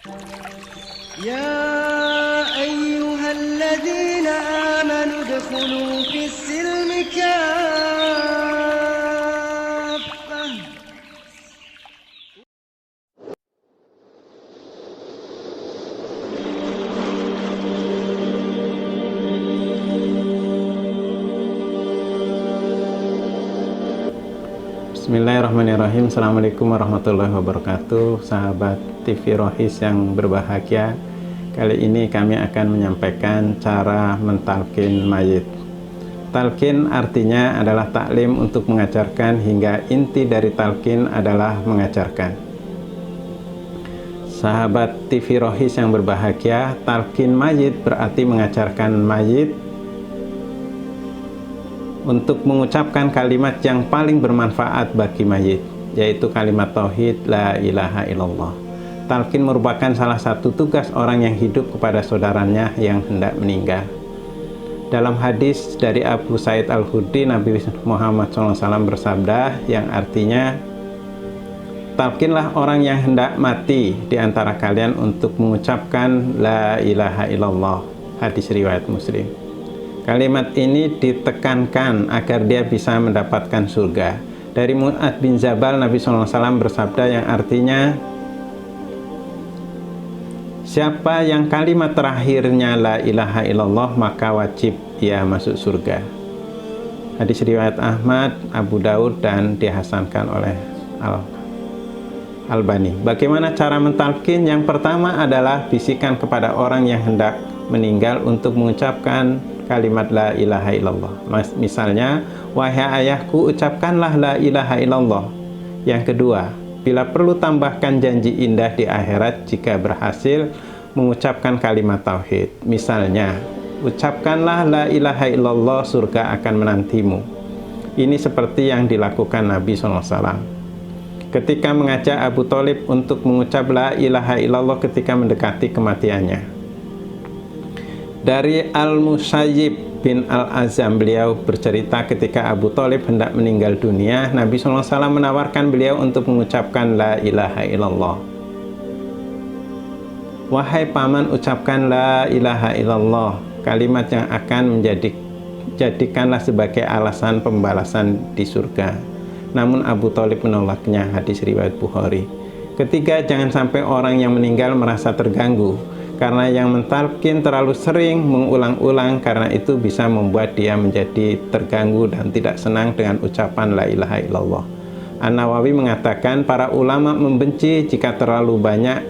يا أيها الذين آمنوا ادخلوا في السلم كافة. Bismillahirrahmanirrahim. Assalamualaikum warahmatullahi wabarakatuh. Sahabat TV Rohis yang berbahagia, kali ini kami akan menyampaikan cara mentalkin mayit. Talkin artinya adalah taklim untuk mengajarkan, hingga inti dari talkin adalah mengajarkan. Sahabat TV Rohis yang berbahagia, talkin mayit berarti mengajarkan mayit untuk mengucapkan kalimat yang paling bermanfaat bagi mayit, yaitu kalimat tauhid la ilaha illallah. Talqin merupakan salah satu tugas orang yang hidup kepada saudaranya yang hendak meninggal. Dalam hadis dari Abu Sa'id Al-Khudri, Nabi Muhammad SAW bersabda, yang artinya, talqinlah orang yang hendak mati di antara kalian untuk mengucapkan la ilaha illallah. Hadis riwayat Muslim. Kalimat ini ditekankan agar dia bisa mendapatkan surga. Dari Mu'adz bin Jabal, Nabi SAW bersabda, yang artinya, siapa yang kalimat terakhirnya la ilaha illallah, maka wajib dia masuk surga. Hadis riwayat Ahmad, Abu Daud, dan dihasankan oleh Albani. Bagaimana cara mentalkin? Yang pertama adalah bisikan kepada orang yang hendak meninggal untuk mengucapkan kalimat la ilaha illallah. Misalnya, wahai ayahku, ucapkanlah la ilaha illallah. Yang kedua, bila perlu tambahkan janji indah di akhirat jika berhasil mengucapkan kalimat tauhid. Misalnya, ucapkanlah la ilaha illallah, surga akan menantimu. Ini seperti yang dilakukan Nabi SAW ketika mengajak Abu Thalib untuk mengucap la ilaha illallah ketika mendekati kematiannya. Dari Al-Musayyib bin Al-Azam, beliau bercerita ketika Abu Thalib hendak meninggal dunia, Nabi SAW menawarkan beliau untuk mengucapkan la ilaha illallah. Wahai paman, ucapkan la ilaha illallah, kalimat yang akan jadikanlah sebagai alasan pembalasan di surga. Namun Abu Thalib menolaknya. Hadis riwayat Bukhari. Ketiga, jangan sampai orang yang meninggal merasa terganggu karena yang mentalkin terlalu sering mengulang-ulang, karena itu bisa membuat dia menjadi terganggu dan tidak senang dengan ucapan la ilaha illallah. An-Nawawi mengatakan para ulama membenci jika terlalu banyak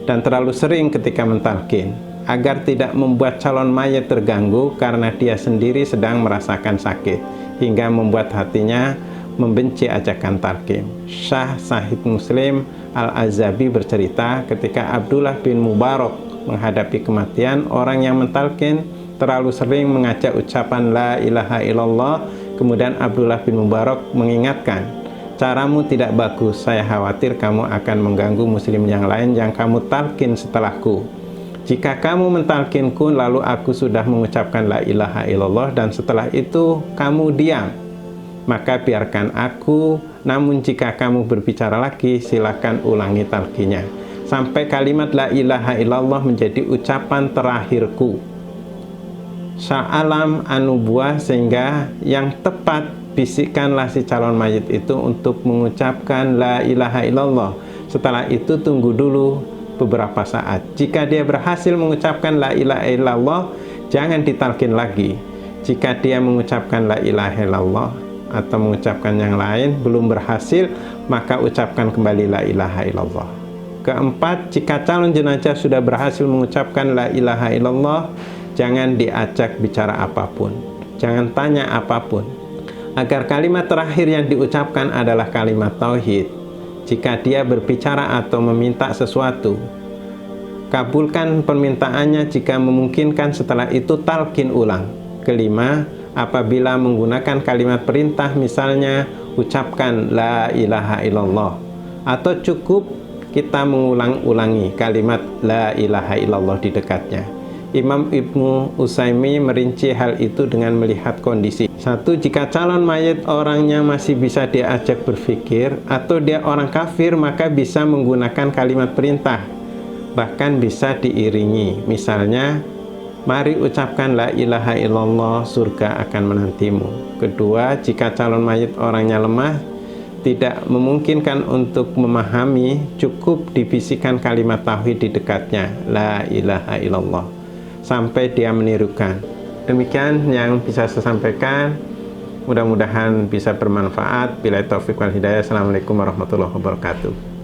dan terlalu sering ketika mentalkin, agar tidak membuat calon mayit terganggu karena dia sendiri sedang merasakan sakit, hingga membuat hatinya membenci ajakan talqin. Syah Sahih Muslim Al-Azabi bercerita, ketika Abdullah bin Mubarak menghadapi kematian, orang yang mentalqin terlalu sering mengajak ucapan la ilaha illallah. Kemudian Abdullah bin Mubarak mengingatkan, caramu tidak bagus, saya khawatir kamu akan mengganggu muslim yang lain yang kamu talqin setelahku. Jika kamu mentalqinku lalu aku sudah mengucapkan la ilaha illallah dan setelah itu kamu diam, maka biarkan aku. Namun jika kamu berbicara lagi, silakan ulangi talqinnya sampai kalimat la ilaha illallah menjadi ucapan terakhirku. Sa'alam anubuah, sehingga yang tepat bisikkanlah si calon mayit itu untuk mengucapkan la ilaha illallah. Setelah itu tunggu dulu beberapa saat. Jika dia berhasil mengucapkan la ilaha illallah, jangan ditalqin lagi. Jika dia mengucapkan la ilaha illallah atau mengucapkan yang lain belum berhasil, maka ucapkan kembali la ilaha illallah. Keempat, jika calon jenazah sudah berhasil mengucapkan la ilaha illallah, jangan diajak bicara apapun, jangan tanya apapun, agar kalimat terakhir yang diucapkan adalah kalimat tauhid. Jika dia berbicara atau meminta sesuatu, kabulkan permintaannya jika memungkinkan, setelah itu talqin ulang. Kelima, apabila menggunakan kalimat perintah, misalnya ucapkan la ilaha illallah, atau cukup kita mengulang-ulangi kalimat la ilaha illallah di dekatnya. Imam Ibnu Utsaimin merinci hal itu dengan melihat kondisi. Satu, jika calon mayit orangnya masih bisa diajak berpikir atau dia orang kafir, maka bisa menggunakan kalimat perintah. bahkan bisa diiringi. Misalnya, mari ucapkan la ilaha illallah, surga akan menantimu. Kedua, jika calon mayit orangnya lemah, tidak memungkinkan untuk memahami, cukup dibisikkan kalimat tauhid di dekatnya, la ilaha illallah, sampai dia menirukan. Demikian yang bisa saya sampaikan. Mudah-mudahan bisa bermanfaat. Billahi taufiq wal hidayah. Assalamualaikum warahmatullahi wabarakatuh.